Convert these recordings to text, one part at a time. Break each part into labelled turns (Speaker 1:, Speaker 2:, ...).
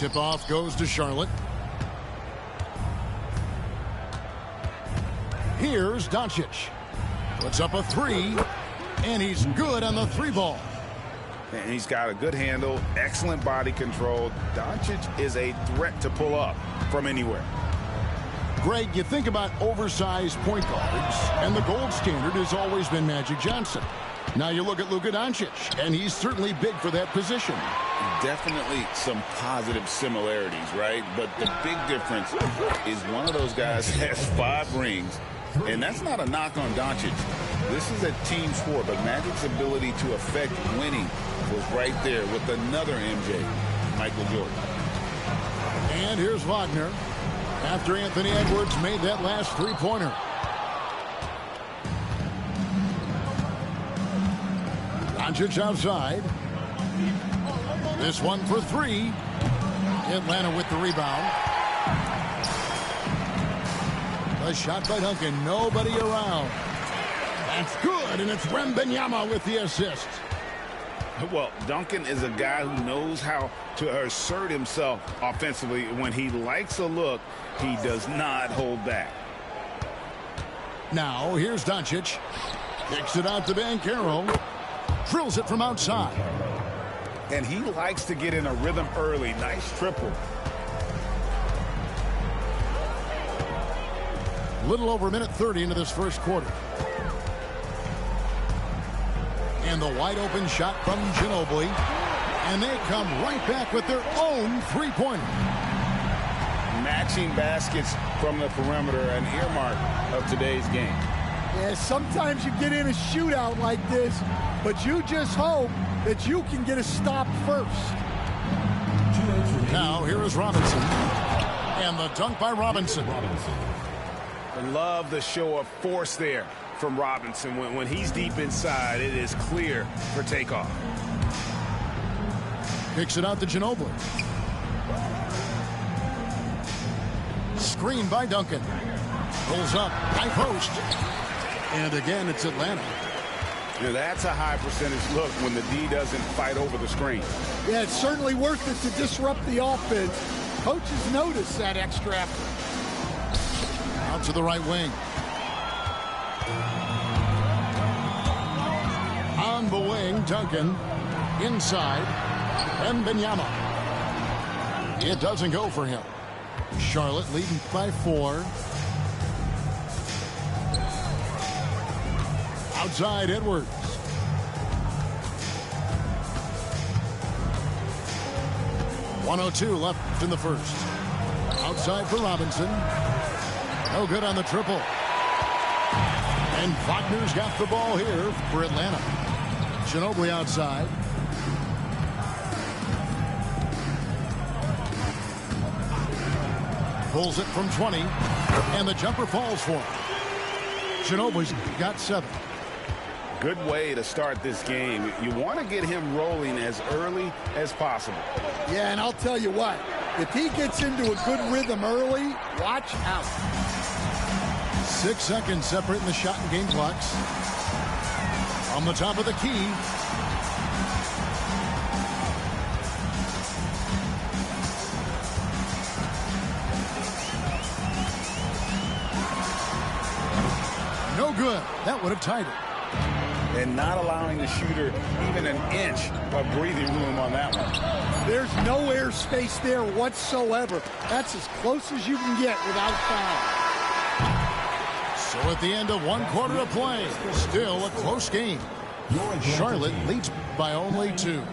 Speaker 1: Tip-off goes to Charlotte. Here's Doncic. Puts up a three, and he's good on the three ball.
Speaker 2: And he's got a good handle, excellent body control. Doncic is a threat to pull up from anywhere.
Speaker 1: Greg, you think about oversized point guards, and the gold standard has always been Magic Johnson. Now you look at Luka Doncic, and he's certainly big for that position.
Speaker 2: Definitely some positive similarities, right? But the big difference is one of those guys has 5 rings, and that's not a knock on Doncic. This is a team sport, but Magic's ability to affect winning was right there with another MJ, Michael Jordan.
Speaker 1: And here's Wagner after Anthony Edwards made that last three-pointer. Doncic outside. This one for 3. Atlanta with the rebound. A shot by Duncan. Nobody around. That's good, and it's Wembanyama with the assist.
Speaker 2: Well, Duncan is a guy who knows how to assert himself offensively. When he likes a look, he does not hold back.
Speaker 1: Now, here's Doncic. Kicks it out to Banchero. Drills it from outside.
Speaker 2: And he likes to get in a rhythm early. Nice triple.
Speaker 1: Little over a minute 30 into this first quarter. And the wide open shot from Ginobili. And they come right back with their own three-pointer.
Speaker 2: Matching baskets from the perimeter, an earmark of today's game.
Speaker 3: Yeah, sometimes you get in a shootout like this, but you just hope that you can get a stop first.
Speaker 1: Now, here is Robinson. And the dunk by Robinson.
Speaker 2: I love the show of force there from Robinson. When he's deep inside, it is clear for takeoff.
Speaker 1: Kicks it out to Ginobili. Screen by Duncan. Pulls up, high post. And again, it's Atlanta.
Speaker 2: Now that's a high percentage look when the D doesn't fight over the screen.
Speaker 3: Yeah, it's certainly worth it to disrupt the offense. Coaches notice that extra effort.
Speaker 1: Out to the right wing. On the wing, Duncan. Inside, Wembanyama. It doesn't go for him. Charlotte leading by 4. Outside, Edwards. .102 left in the first. Outside for Robinson. No good on the triple. And Wagner's got the ball here for Atlanta. Ginobili outside. Pulls it from 20. And the jumper falls for him. Ginobili's got 7.
Speaker 2: Good way to start this game. You want to get him rolling as early as possible.
Speaker 3: Yeah, and I'll tell you what. If he gets into a good rhythm early, watch out.
Speaker 1: 6 seconds separating the shot and game clocks. On the top of the key. No good. That would have tied it.
Speaker 2: And not allowing the shooter even an inch of breathing room on that one.
Speaker 3: There's no air space there whatsoever. That's as close as you can get without foul.
Speaker 1: So at the end of 1 quarter of play, still a close game. Charlotte leads by only 2.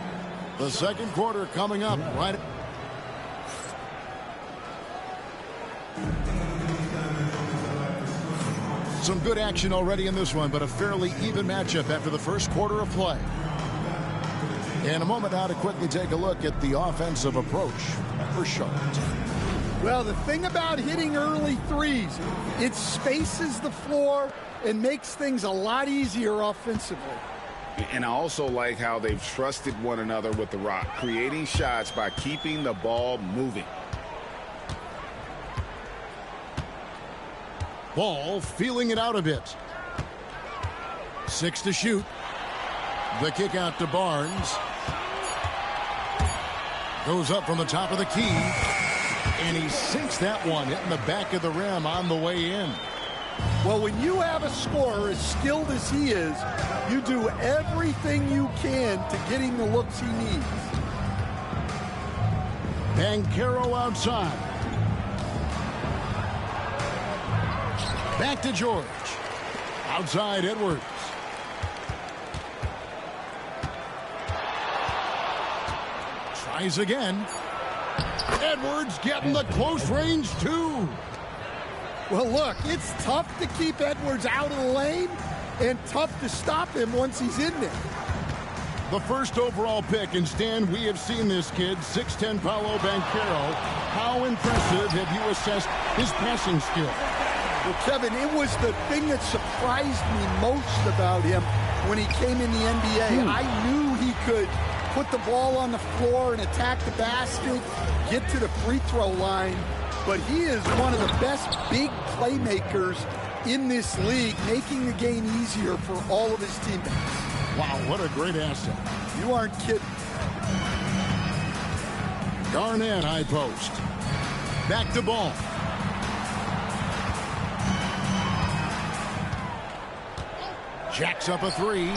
Speaker 1: The second quarter coming up right. Some good action already in this one, but a fairly even matchup after the first quarter of play. In a moment now to quickly take a look at the offensive approach for Charlotte.
Speaker 3: Well, the thing about hitting early threes, it spaces the floor and makes things a lot easier offensively.
Speaker 2: And I also like how they've trusted one another with the rock, creating shots by keeping the ball moving.
Speaker 1: Ball feeling it out a bit. 6 to shoot. The kick out to Barnes. Goes up from the top of the key. And he sinks that one, hitting the back of the rim on the way in.
Speaker 3: Well, when you have a scorer as skilled as he is, you do everything you can to get him the looks he needs.
Speaker 1: Banchero outside. Back to George. Outside Edwards. Tries again. Edwards getting the close range too.
Speaker 3: Well, look, it's tough to keep Edwards out of the lane and tough to stop him once he's in there.
Speaker 1: The first overall pick, and Stan, we have seen this kid, 6'10" Paolo Banchero. How impressive have you assessed his passing skill?
Speaker 3: Well, Kevin, it was the thing that surprised me most about him when he came in the NBA. I knew he could put the ball on the floor and attack the basket, get to the free throw line, but he is one of the best big playmakers in this league, making the game easier for all of his teammates.
Speaker 1: Wow, what a great asset.
Speaker 3: You aren't kidding.
Speaker 1: Garnett, high post. Back to ball. Jacks up a three.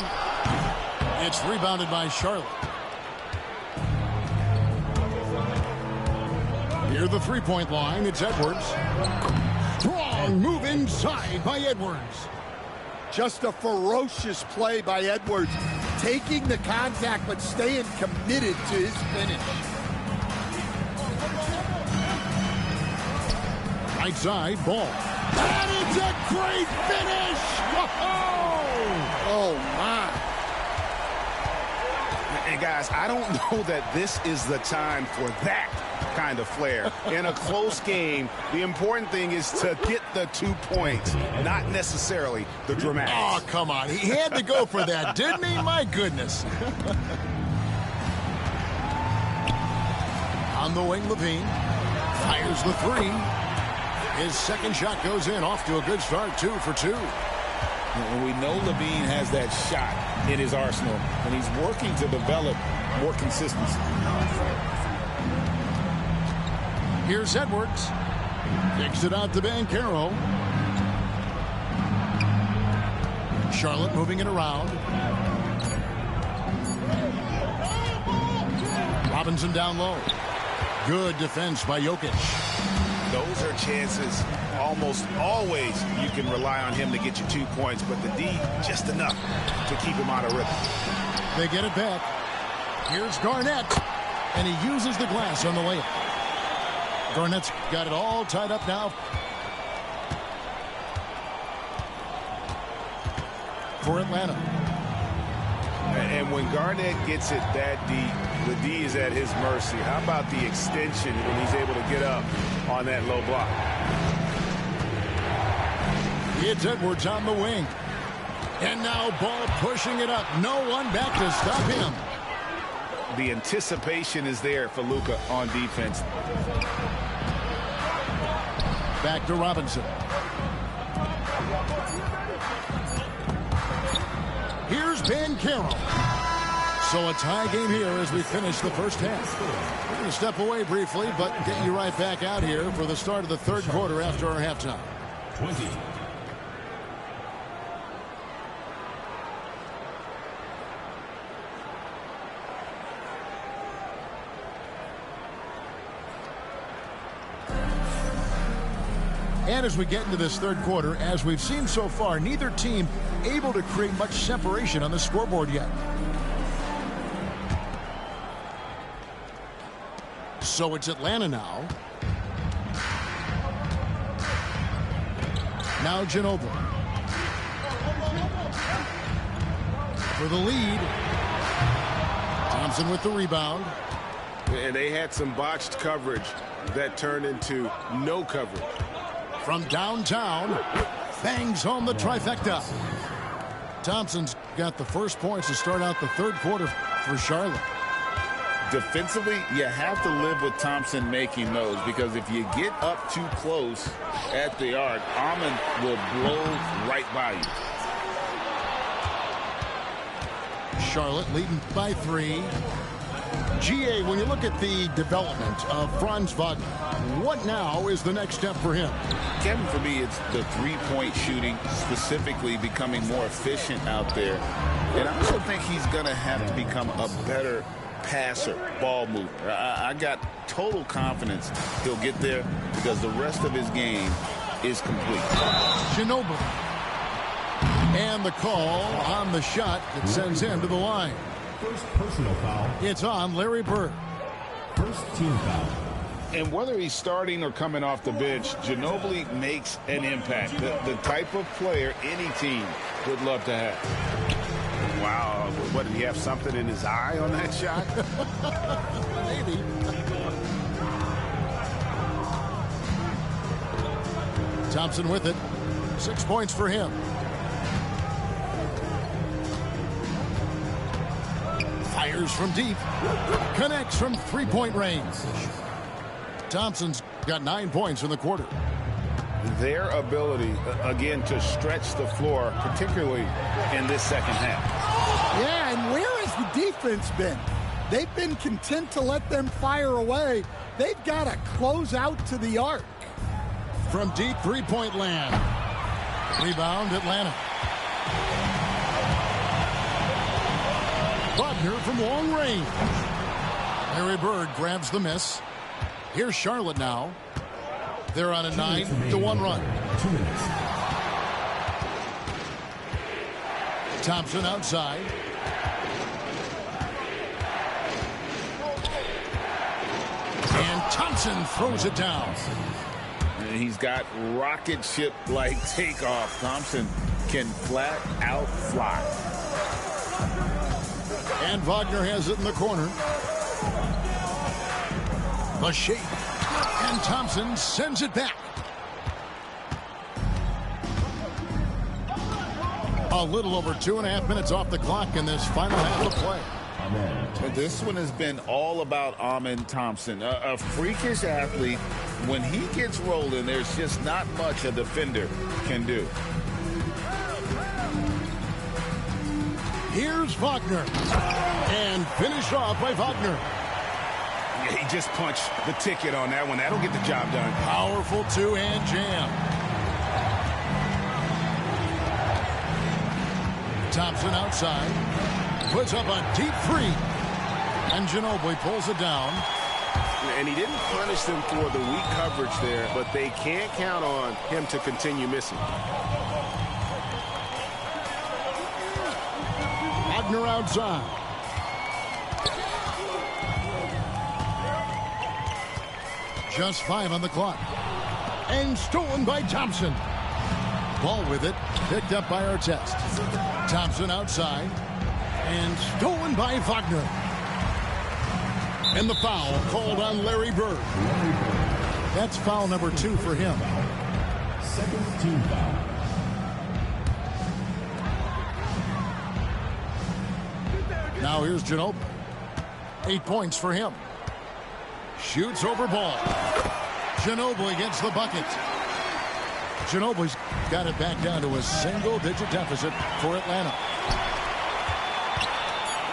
Speaker 1: It's rebounded by Charlotte. Near the three-point line, it's Edwards. Strong move inside by Edwards.
Speaker 3: Just a ferocious play by Edwards, taking the contact but staying committed to his finish.
Speaker 1: Right side, ball. And it's a great finish!
Speaker 3: Oh, my.
Speaker 2: And guys, I don't know that this is the time for that kind of flair. In a close game, the important thing is to get the 2 points, not necessarily the dramatics.
Speaker 1: Oh, come on. He had to go for that, didn't he? My goodness. On the wing, Levine fires the three. His second shot goes in, off to a good start, 2 for 2.
Speaker 2: And we know Levine has that shot in his arsenal, and he's working to develop more consistency.
Speaker 1: Here's Edwards. Kicks it out to Banchero. Charlotte moving it around. Robinson down low. Good defense by Jokic.
Speaker 2: Those are chances almost always you can rely on him to get you 2 points, but the D just enough to keep him out of rhythm.
Speaker 1: They get it back. Here's Garnett, and he uses the glass on the layup. Garnett's got it all tied up now for Atlanta.
Speaker 2: And when Garnett gets it that deep, the D is at his mercy. How about the extension when he's able to get up on that low block?
Speaker 1: It's Edwards on the wing. And now Ball pushing it up. No one back to stop him.
Speaker 2: The anticipation is there for Luka on defense.
Speaker 1: Back to Robinson. Here's Banchero. So a tie game here as we finish the first half. We're going to step away briefly, but get you right back out here for the start of the third quarter after our halftime.
Speaker 4: 20.
Speaker 1: And as we get into this third quarter, as we've seen so far, neither team able to create much separation on the scoreboard yet. So it's Atlanta now. Now Ginobili. For the lead. Thompson with the rebound.
Speaker 2: And they had some botched coverage that turned into no coverage.
Speaker 1: From downtown, bangs home the trifecta. Thompson's got the first points to start out the third quarter for Charlotte.
Speaker 2: Defensively, you have to live with Thompson making those, because if you get up too close at the arc, Ahmed will blow right by you.
Speaker 1: Charlotte leading by 3. GA, when you look at the development of Franz Wagner, what now is the next step for him?
Speaker 2: Kevin, for me, it's the three-point shooting, specifically becoming more efficient out there. And I also think he's going to have to become a better passer, ball mover. I got total confidence he'll get there because the rest of his game is complete.
Speaker 1: Ginobili. And the call on the shot that sends him to the line.
Speaker 4: First personal foul.
Speaker 1: It's on Larry Bird.
Speaker 4: First team foul.
Speaker 2: And whether he's starting or coming off the bench, Ginobili makes an impact. The type of player any team would love to have.
Speaker 5: Wow. What, did he have something in his eye on that shot?
Speaker 1: Maybe. Thompson with it. 6 points for him. Fires from deep. Connects from three-point range. Thompson's got 9 points in the quarter.
Speaker 2: Their ability, again, to stretch the floor, particularly in this second half.
Speaker 3: Yeah, and where has the defense been? They've been content to let them fire away. They've got to close out to the arc.
Speaker 1: From deep three-point land. Rebound, Atlanta. Wagner from long range. Larry Bird grabs the miss. Here's Charlotte now. They're on a 9-1 run.
Speaker 4: 2 minutes.
Speaker 1: Thompson outside. And Thompson throws it down.
Speaker 2: And he's got rocket ship-like takeoff. Thompson can flat out fly.
Speaker 1: And Wagner has it in the corner. The shape. And Thompson sends it back. A little over 2.5 minutes off the clock in this final half of play.
Speaker 2: This one has been all about Amen Thompson, a freakish athlete. When he gets rolling, there's just not much a defender can do.
Speaker 1: Here's Wagner. And finished off by Wagner.
Speaker 5: Yeah, he just punched the ticket on that one. That'll get the job done.
Speaker 1: Powerful two-hand jam. Thompson outside. Puts up a deep three. And Ginobili pulls it down.
Speaker 5: And he didn't punish them for the weak coverage there, but they can't count on him to continue missing.
Speaker 1: Wagner outside. Just 5 on the clock. And stolen by Thompson. Ball with it. Picked up by Artest. Thompson outside. And stolen by Wagner. And the foul called on Larry Bird. That's foul number 2 for him.
Speaker 4: Second team foul.
Speaker 1: Now here's Ginobili. 8 points for him. Shoots over ball. Ginobili gets the bucket. Ginobili's got it back down to a single-digit deficit for Atlanta.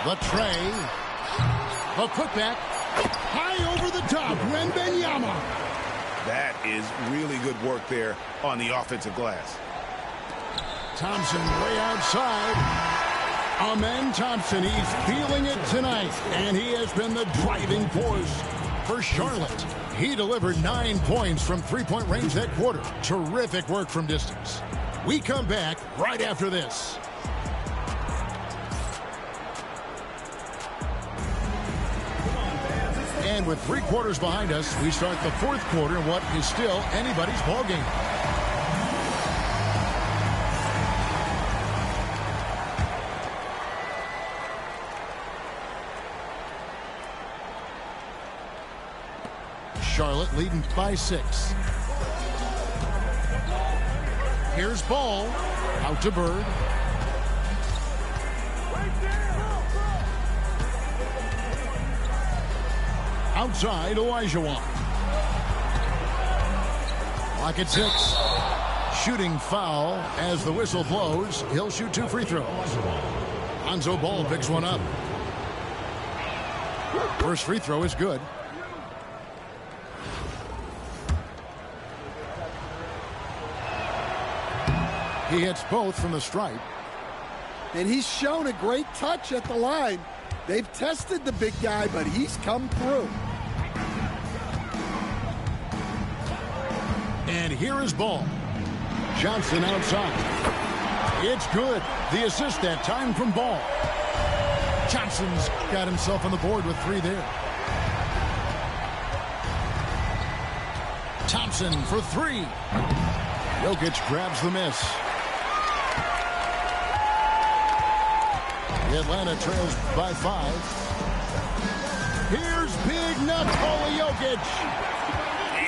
Speaker 1: The tray. The putback. High over the top. Wembanyama.
Speaker 5: That is really good work there on the offensive glass.
Speaker 1: Thompson way outside. Amen Thompson, he's feeling it tonight, and he has been the driving force for Charlotte. He delivered 9 points from three-point range that quarter. Terrific work from distance. We come back right after this. And with 3 quarters behind us, we start the 4th quarter in what is still anybody's ballgame. Charlotte leading by 6. Here's Ball. Out to Bird. Outside, Olajuwon. Clock at 6. Shooting foul as the whistle blows. He'll shoot 2 free throws. Lonzo Ball picks one up. First free throw is good. He hits both from the stripe.
Speaker 3: And he's shown a great touch at the line. They've tested the big guy, but he's come through.
Speaker 1: And here is ball. Johnson outside. It's good. The assist that time from Ball. Johnson's got himself on the board with 3 there. Thompson for 3. Jokic grabs the miss. Atlanta trails by 5. Here's big Nikola Jokic.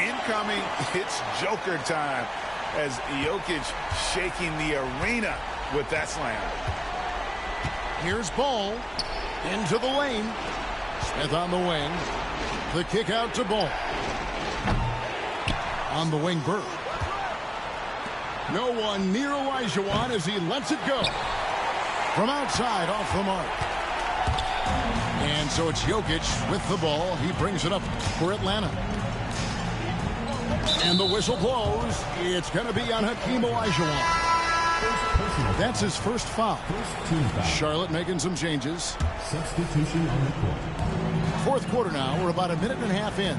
Speaker 2: Incoming, it's Joker time as Jokic shaking the arena with that slam.
Speaker 1: Here's Ball into the lane. Smith on the wing. The kick out to Ball. On the wing, Burke. No one near Olajuwon as he lets it go. From outside, off the mark. And so it's Jokic with the ball. He brings it up for Atlanta. And the whistle blows. It's going to be on Hakeem Olajuwon. That's his first foul. Charlotte making some changes.
Speaker 4: Substitution on the court.
Speaker 1: Fourth quarter now. We're about a minute and a half in.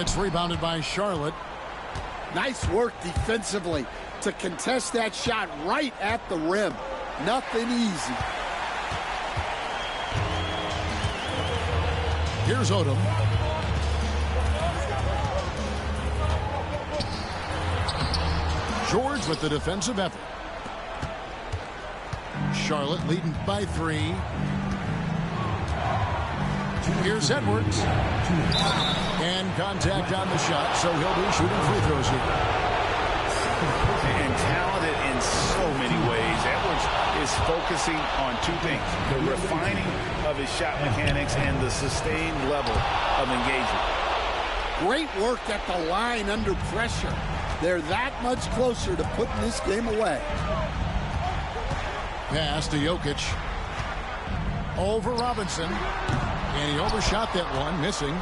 Speaker 1: It's rebounded by Charlotte.
Speaker 3: Nice work defensively to contest that shot right at the rim. Nothing easy.
Speaker 1: Here's Odom. George with the defensive effort. Charlotte leading by 3. Here's Edwards. And contact on the shot, so he'll be shooting free throws here.
Speaker 2: And talented in so many ways. Edwards is focusing on 2 things: the refining of his shot mechanics and the sustained level of engagement.
Speaker 3: Great work at the line under pressure. They're that much closer to putting this game away.
Speaker 1: Pass to Jokic. Over Robinson. And he overshot that one, missing.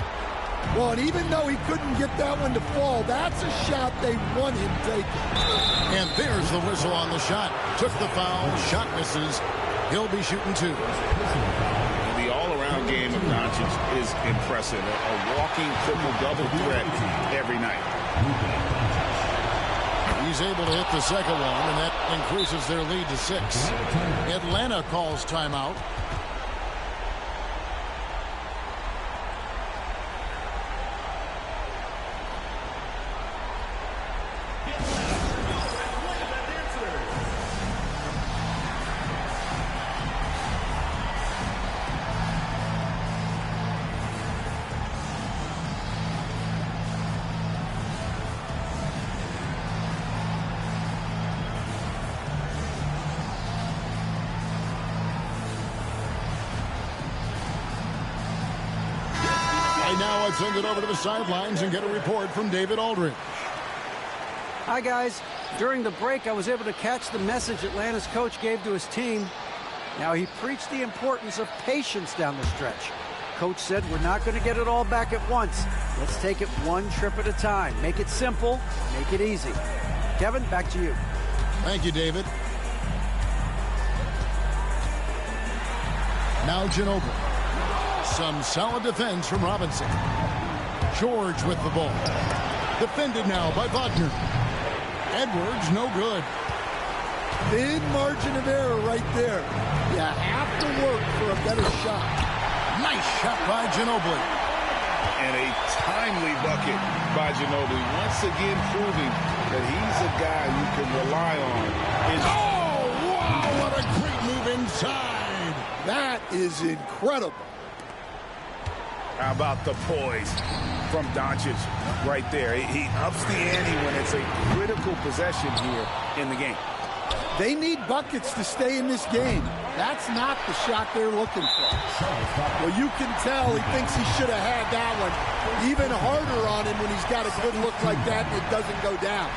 Speaker 3: Well, and even though he couldn't get that one to fall, that's a shot they want him taking.
Speaker 1: And there's the whistle on the shot. Took the foul, shot misses. He'll be shooting 2.
Speaker 2: The all-around game of Doncic is impressive. A walking triple-double threat every night.
Speaker 1: He's able to hit the second one, and that increases their lead to 6. Atlanta calls timeout. Now I'd send it over to the sidelines and get a report from David Aldridge.
Speaker 6: Hi, guys. During the break, I was able to catch the message Atlanta's coach gave to his team. Now, he preached the importance of patience down the stretch. Coach said, we're not going to get it all back at once. Let's take it one trip at a time. Make it simple. Make it easy. Kevin, back to you.
Speaker 1: Thank you, David. Now Ginobili. Some solid defense from Robinson. George with the ball. Defended now by Wagner. Edwards, no good.
Speaker 3: Thin margin of error right there. You have to work for a better shot.
Speaker 1: Nice shot by Ginobili.
Speaker 2: And a timely bucket by Ginobili. Once again proving that he's a guy you can rely on.
Speaker 1: Oh, wow, what a great move inside.
Speaker 3: That is incredible.
Speaker 2: How about the poise from Doncic right there? He ups the ante when it's a critical possession here in the game.
Speaker 3: They need buckets to stay in this game. That's not the shot they're looking for. Well, you can tell he thinks he should have had that one. Even harder on him when he's got a good look like that and it doesn't go down.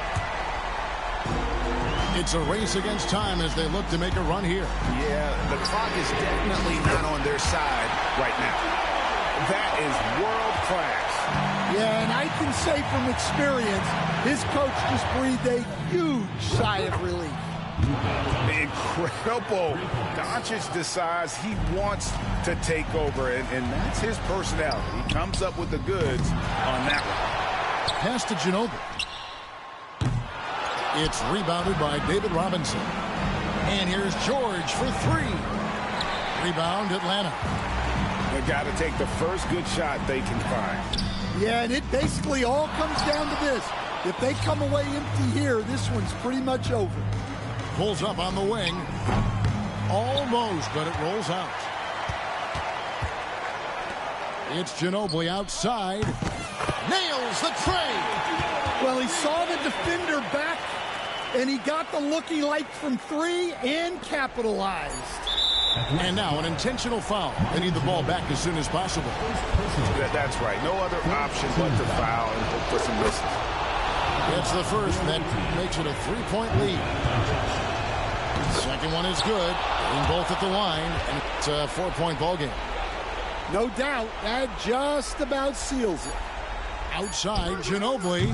Speaker 1: It's a race against time as they look to make a run here.
Speaker 5: Yeah, the clock is definitely not on their side right now. That is world class.
Speaker 3: Yeah, and I can say from experience, his coach just breathed a huge sigh of relief.
Speaker 5: Incredible. Doncic decides he wants to take over, and that's his personality. He comes up with the goods on that one.
Speaker 1: Pass to Ginobili. It's rebounded by David Robinson. And here's George for three. Rebound, Atlanta.
Speaker 5: They got to take the first good shot they can find.
Speaker 3: Yeah, and it basically all comes down to this. If they come away empty here, this one's pretty much over.
Speaker 1: Pulls up on the wing. Almost, but it rolls out. It's Ginobili outside. Nails the tray.
Speaker 3: Well, he saw the defender back, and he got the look he liked from three and capitalized.
Speaker 1: And now an intentional foul. They need the ball back as soon as possible.
Speaker 5: That's right. No other option but to foul and hope for some misses.
Speaker 1: It's the first, and that makes it a three-point lead. Second one is good. In both at the line, and it's a four-point ball game.
Speaker 3: No doubt, that just about seals it.
Speaker 1: Outside, Ginobili.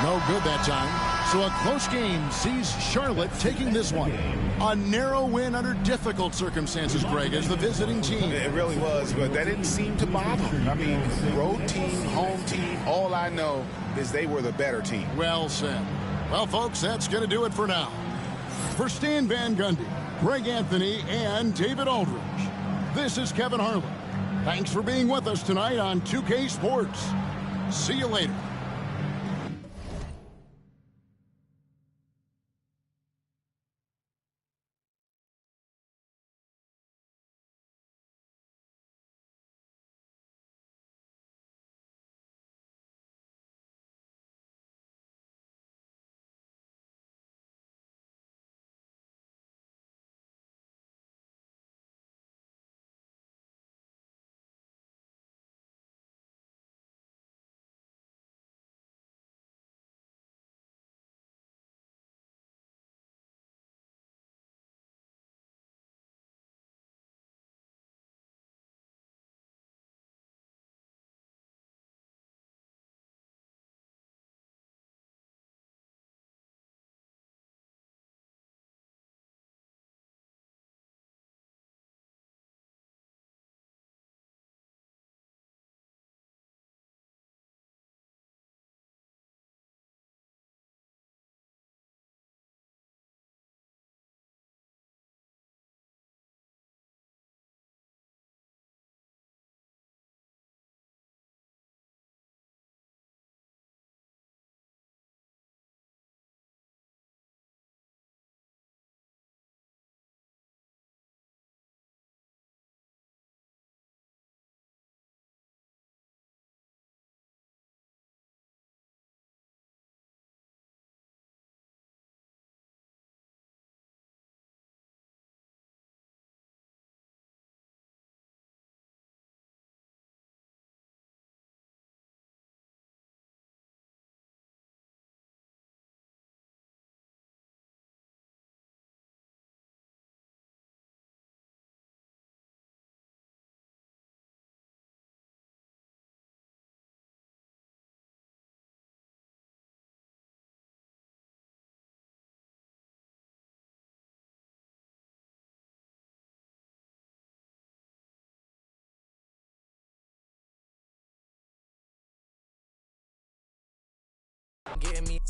Speaker 1: No good that time. So a close game sees Charlotte taking this one. A narrow win under difficult circumstances, Greg, as the visiting team.
Speaker 5: It really was, but that didn't seem to bother them. I mean, road team, home team, all I know is they were the better team.
Speaker 1: Well said. Well, folks, that's going to do it for now. For Stan Van Gundy, Greg Anthony, and David Aldridge, this is Kevin Harlan. Thanks for being with us tonight on 2K Sports. See you later.
Speaker 7: Getting me.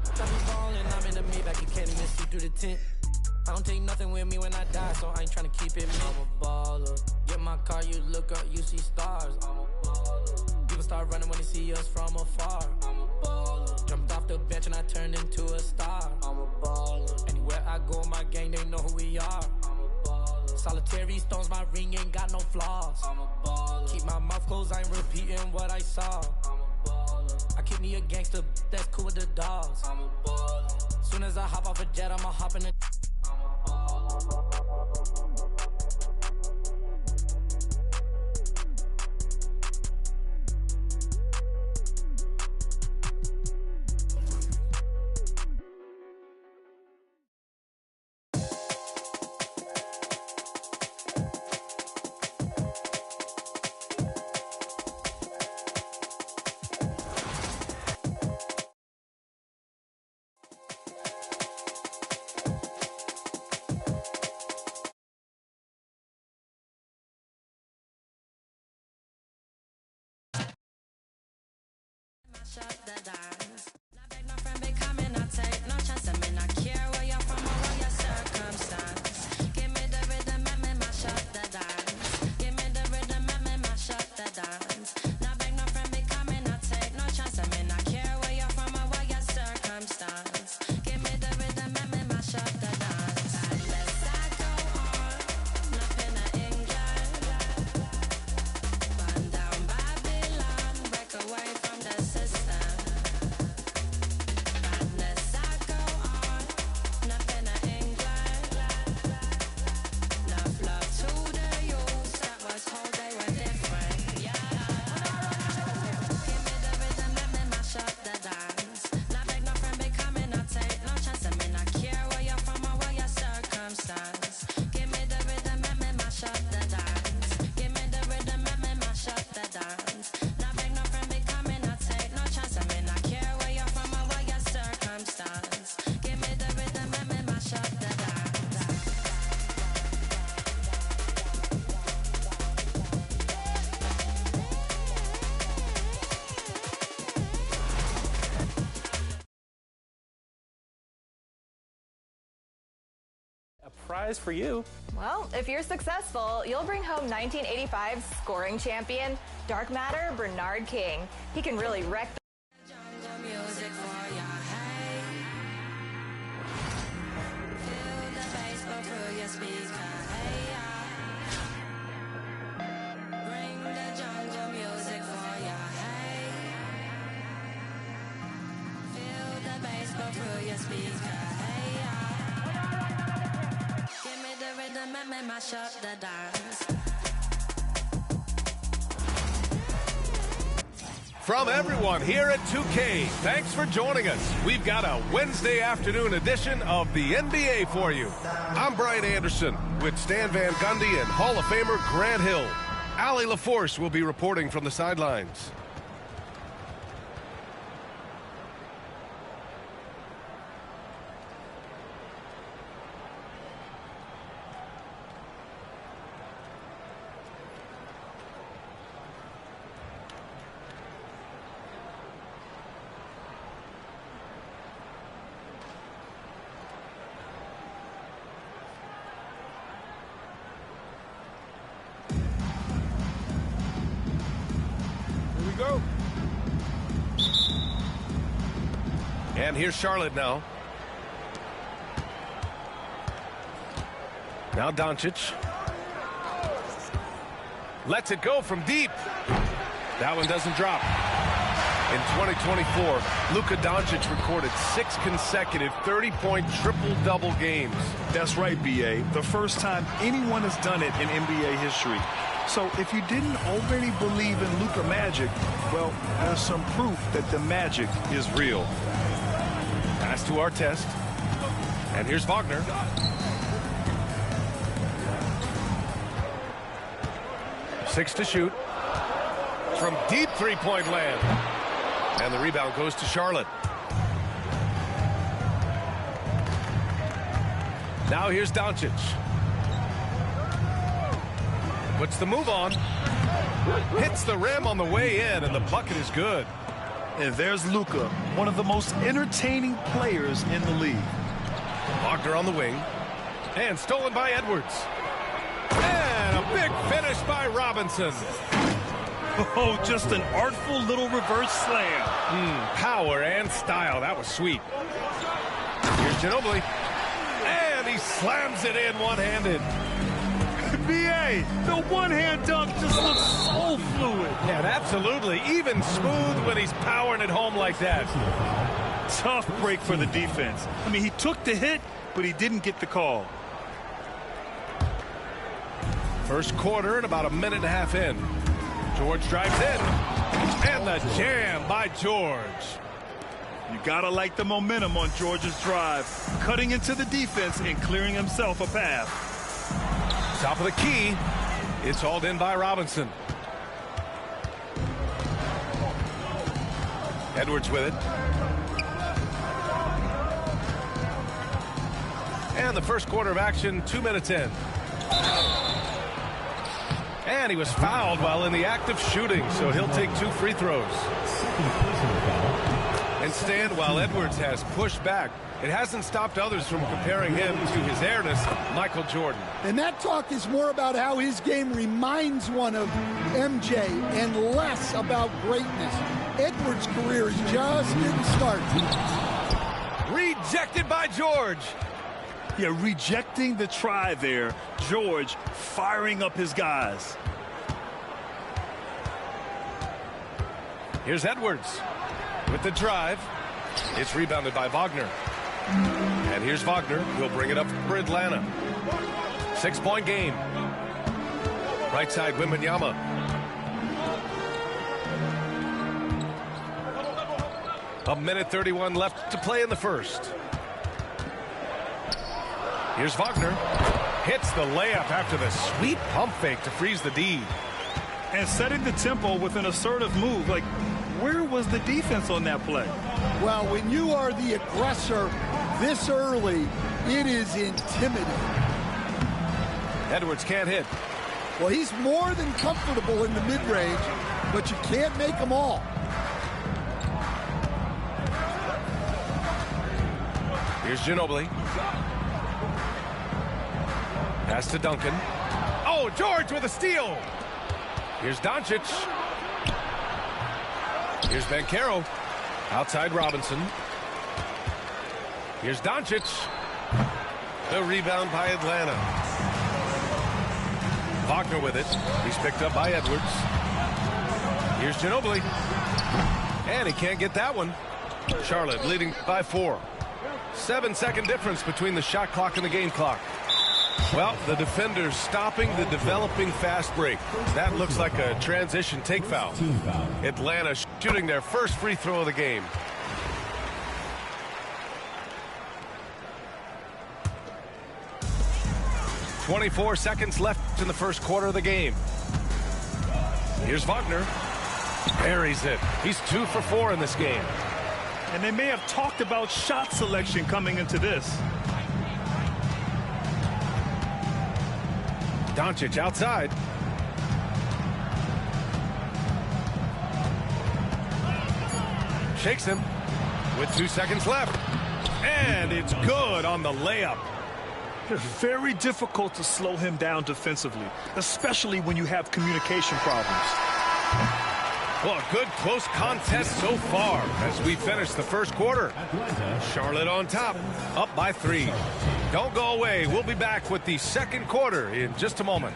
Speaker 7: I be ballin', I'm in the Maybach, you can't even see through the tent. I don't take nothing with me when I die, so I ain't tryna keep it. I'm a baller. Get my car, you look up, you see stars. I'm a baller. People start running when they see us from afar. I'm a baller. Jumped off the bench and I turned into a star. I'm a baller. Anywhere I go, my gang, they know who we are. I'm a baller. Solitary stones, my ring ain't got no flaws. I'm a baller. Keep my mouth closed, I ain't repeating what I saw. I'm a baller. I keep me a gangster, that's cool with the dogs. I'm a baller. Soon as I hop off a jet, I'ma hop in the. I'm a baller.
Speaker 8: prize for you.
Speaker 9: Well, if you're successful, you'll bring home 1985 scoring champion, dark matter Bernard King. He can really wreck the
Speaker 10: From everyone here at 2K, thanks for joining us. We've got a Wednesday afternoon edition of the NBA for you. I'm Brian Anderson with Stan Van Gundy and Hall of Famer Grant Hill. Allie LaForce will be reporting from the sidelines. Go. And here's Charlotte now. Now Doncic. Lets it go from deep. That one doesn't drop. In 2024, Luka Doncic recorded 6 consecutive 30-point triple-double games.
Speaker 11: That's right, B.A. The first time anyone has done it in NBA history. So if you didn't already believe in Luka Magic, well, there's some proof that the magic is real.
Speaker 10: Pass to our test. And here's Wagner. Six to shoot. From deep three-point land. And the rebound goes to Charlotte. Now here's Doncic. Puts the move on. Hits the rim on the way in, and the bucket is good.
Speaker 11: And there's Luka, one of the most entertaining players in the league.
Speaker 10: Wagner on the wing. And stolen by Edwards. And a big finish by Robinson.
Speaker 11: Oh, just an artful little reverse slam.
Speaker 10: Power and style. That was sweet. Here's Ginobili. And he slams it in one-handed.
Speaker 11: B.A., the one-hand dunk just looks so fluid.
Speaker 10: Yeah, absolutely. Even smooth when he's powering it home like that.
Speaker 11: Tough break for the defense. I mean, he took the hit, but he didn't get the call.
Speaker 10: First quarter and about a minute and a half in. George drives in. And the jam by George.
Speaker 11: You gotta like the momentum on George's drive. Cutting into the defense and clearing himself a path.
Speaker 10: Top of the key. It's hauled in by Robinson. Edwards with it. And the first quarter of action, 2 minutes in. And he was fouled while in the act of shooting, so he'll take 2 free throws. And stand while Edwards has pushed back. It hasn't stopped others from comparing him to his heiress, Michael Jordan.
Speaker 3: And that talk is more about how his game reminds one of MJ and less about greatness. Edwards' career is just getting started.
Speaker 10: Rejected by George.
Speaker 11: Yeah, rejecting the try there. George firing up his guys.
Speaker 10: Here's Edwards with the drive. It's rebounded by Wagner. And here's Wagner. He'll bring it up for Atlanta. 6-point game. Right side, Wembanyama. A minute 31 left to play in the first. Here's Wagner. Hits the layup after the sweet pump fake to freeze the D.
Speaker 11: And setting the tempo with an assertive move. Like, where was the defense on that play?
Speaker 3: Well, when you are the aggressor this early, it is intimidating.
Speaker 10: Edwards can't hit.
Speaker 3: Well, he's more than comfortable in the mid-range, but you can't make them all.
Speaker 10: Here's Ginobili. Pass to Duncan. Oh, George with a steal. Here's Doncic. Here's Banchero. Outside Robinson. Here's Doncic. The rebound by Atlanta. Wagner with it. He's picked up by Edwards. Here's Ginobili. And he can't get that one. Charlotte leading by 4. 7-second difference between the shot clock and the game clock. Well, the defenders stopping the developing fast break. That looks like a transition take foul. Atlanta shooting their first free throw of the game. .24 seconds left in the first quarter of the game. Here's Wagner. Buries it. He's 2 for 4 in this game.
Speaker 11: And they may have talked about shot selection coming into this.
Speaker 10: Doncic outside. Shakes him with 2 seconds left. And it's good on the layup.
Speaker 11: It's very difficult to slow him down defensively, especially when you have communication problems.
Speaker 10: Well, a good close contest so far as we finish the first quarter. Charlotte on top, up by 3. Don't go away. We'll be back with the second quarter in just a moment.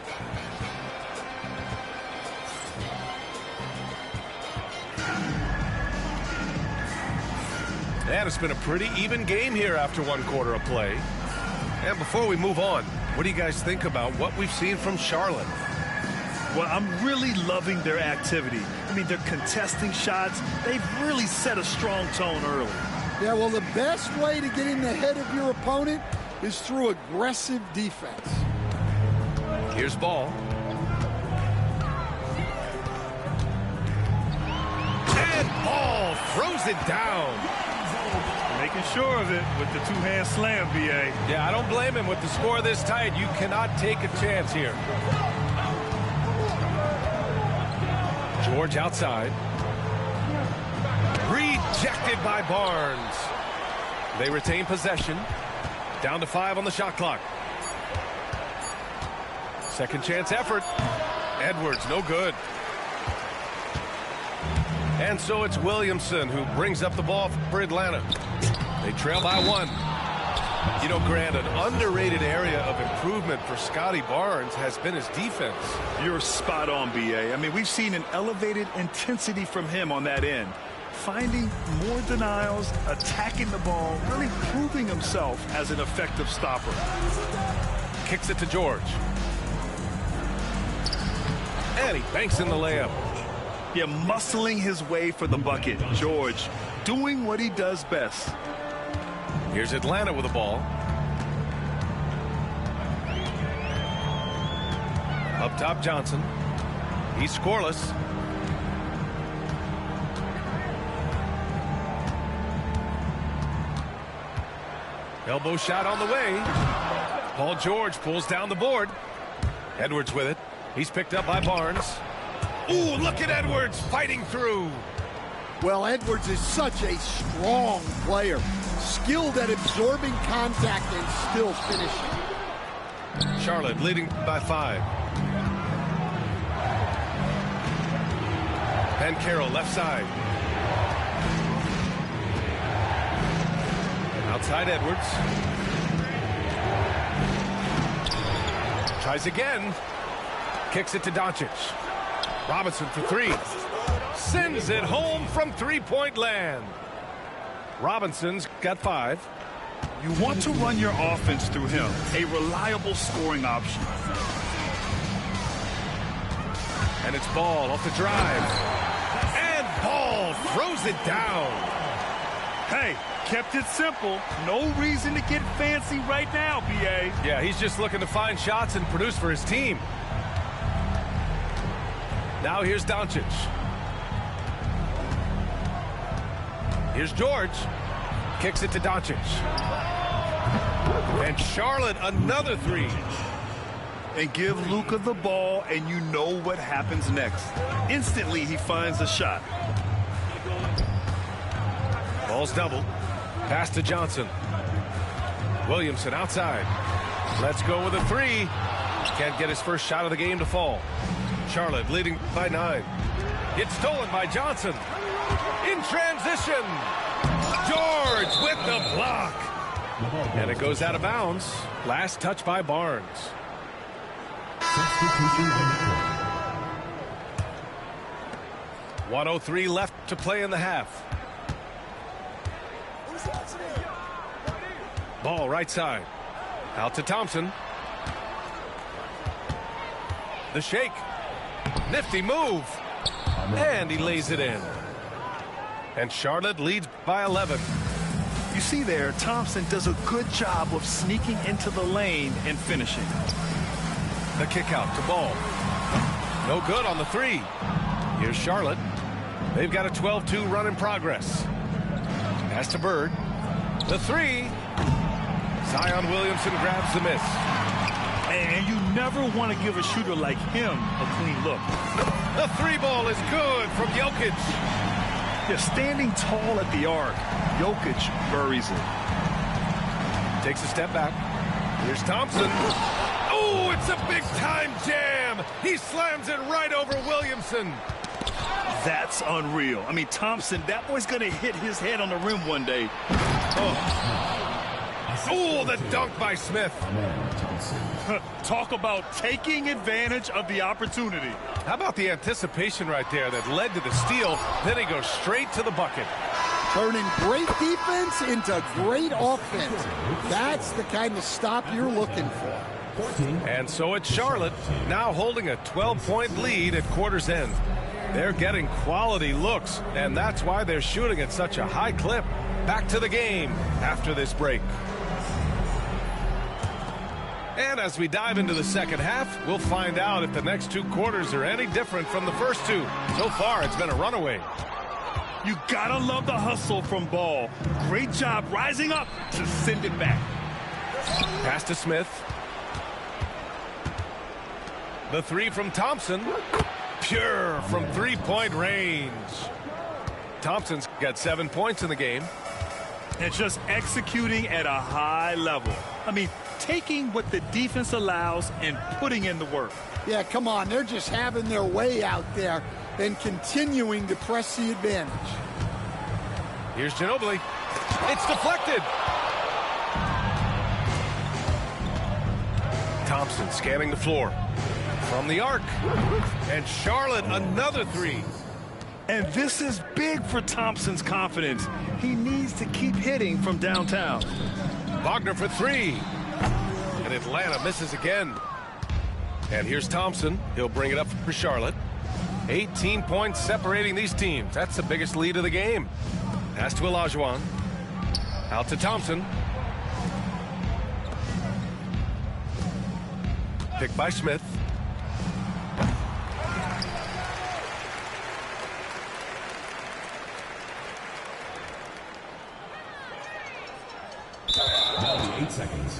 Speaker 10: And it's been a pretty even game here after 1 quarter of play. And before we move on, what do you guys think about what we've seen from Charlotte?
Speaker 11: Well, I'm really loving their activity. I mean, they're contesting shots. They've really set a strong tone early.
Speaker 3: Yeah, well, the best way to get in the head of your opponent is through aggressive defense.
Speaker 10: Here's Ball. And Ball throws it down.
Speaker 11: Making sure of it with the two-hand slam, B.A.
Speaker 10: Yeah, I don't blame him with the score this tight. You cannot take a chance here. George outside. Rejected by Barnes. They retain possession. Down to 5 on the shot clock. Second chance effort. Edwards, no good. And so it's Williamson who brings up the ball for Atlanta. They trail by 1. You know, Grant, an underrated area of improvement for Scotty Barnes has been his defense.
Speaker 11: You're spot on, B.A. I mean, we've seen an elevated intensity from him on that end. Finding more denials, attacking the ball, really proving himself as an effective stopper.
Speaker 10: Kicks it to George. And he banks in the layup.
Speaker 11: Yeah, muscling his way for the bucket. George doing what he does best.
Speaker 10: Here's Atlanta with the ball. Up top, Johnson. He's scoreless. Elbow shot on the way. Paul George pulls down the board. Edwards with it. He's picked up by Barnes. Ooh, look at Edwards fighting through.
Speaker 3: Well, Edwards is such a strong player. Skilled at absorbing contact and still finishing.
Speaker 10: Charlotte leading by 5. Banchero left side. Outside Edwards. Tries again. Kicks it to Doncic. Robinson for 3. Sends it home from three-point land. Robinson's got 5.
Speaker 11: You want to run your offense through him. A reliable scoring option.
Speaker 10: And it's Ball off the drive. And Ball throws it down.
Speaker 11: Hey, kept it simple. No reason to get fancy right now, B.A.
Speaker 10: Yeah, he's just looking to find shots and produce for his team. Now here's Doncic. Here's George. Kicks it to Doncic. And Charlotte another 3.
Speaker 11: And give Luka the ball, and you know what happens next. Instantly, he finds a shot.
Speaker 10: Ball's doubled. Pass to Johnson. Williamson outside. Let's go with a three. Can't get his first shot of the game to fall. Charlotte leading by 9. It's stolen by Johnson. In transition. George with the block. And it goes out of bounds. Last touch by Barnes.
Speaker 4: Substitution on the court.
Speaker 10: 1:03 left to play in the half. Ball right side. Out to Thompson. The shake. Nifty move. And he lays it in. And Charlotte leads by 11.
Speaker 11: You see there, Thompson does a good job of sneaking into the lane and finishing.
Speaker 10: The kick out to Ball. No good on the three. Here's Charlotte. They've got a 12-2 run in progress. Pass to Bird. The three. Zion Williamson grabs the miss.
Speaker 11: And you never want to give a shooter like him a clean look.
Speaker 10: The three ball is good from Jokic.
Speaker 11: Yeah, standing tall at the arc, Jokic buries it.
Speaker 10: Takes a step back. Here's Thompson. Oh, it's a big-time jam. He slams it right over Williamson.
Speaker 11: That's unreal. I mean, Thompson, that boy's going to hit his head on the rim one day.
Speaker 10: Oh, the dunk by Smith.
Speaker 11: Talk about taking advantage of the opportunity.
Speaker 10: How about the anticipation right there that led to the steal? Then he goes straight to the bucket.
Speaker 3: Turning great defense into great offense. That's the kind of stop you're looking for.
Speaker 10: And so it's Charlotte now holding a 12-point lead at quarter's end. They're getting quality looks, and that's why they're shooting at such a high clip. Back to the game after this break. And as we dive into the second half, we'll find out if the next 2 quarters are any different from the first 2. So far, it's been a runaway.
Speaker 11: You gotta love the hustle from Ball. Great job rising up to send it back.
Speaker 10: Pass to Smith. The three from Thompson. Pure from 3-point range. Thompson's got 7 points in the game.
Speaker 11: And just executing at a high level. I mean, taking what the defense allows and putting in the work.
Speaker 3: Yeah, come on. They're just having their way out there and continuing to press the advantage.
Speaker 10: Here's Ginobili. It's deflected. Thompson scanning the floor. From the arc. And Charlotte, another three.
Speaker 11: And this is big for Thompson's confidence. He needs to keep hitting from downtown.
Speaker 10: Wagner for three. And Atlanta misses again. And here's Thompson. He'll bring it up for Charlotte. 18 points separating these teams. That's the biggest lead of the game. Pass to Olajuwon. Out to Thompson. Picked by Smith.
Speaker 4: Now 8 seconds.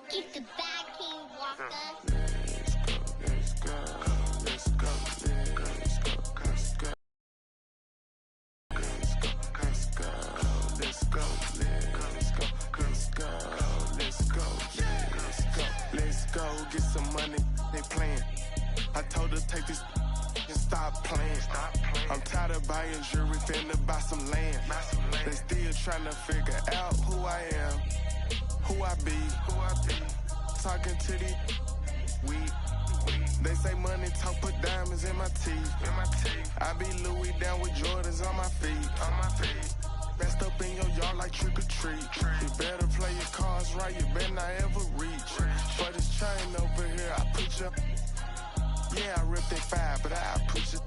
Speaker 8: Keep the bag, King Walker.
Speaker 12: Let's go, let's go, let's go, let's go, let's go, let's go, let's go, get some money, they playing. I told her take this and stop playing. I'm tired of buying jewelry, finna buy some land. They still trying to figure out who I am, who I be. Talking to these weed. They say money talk, put diamonds in my teeth. I be Louis down with Jordans on my feet. Best up in your yard like trick or treat. You better play your cards right, you better not ever reach. For this chain over here, I put you. Yeah, I ripped that 5, but I put you.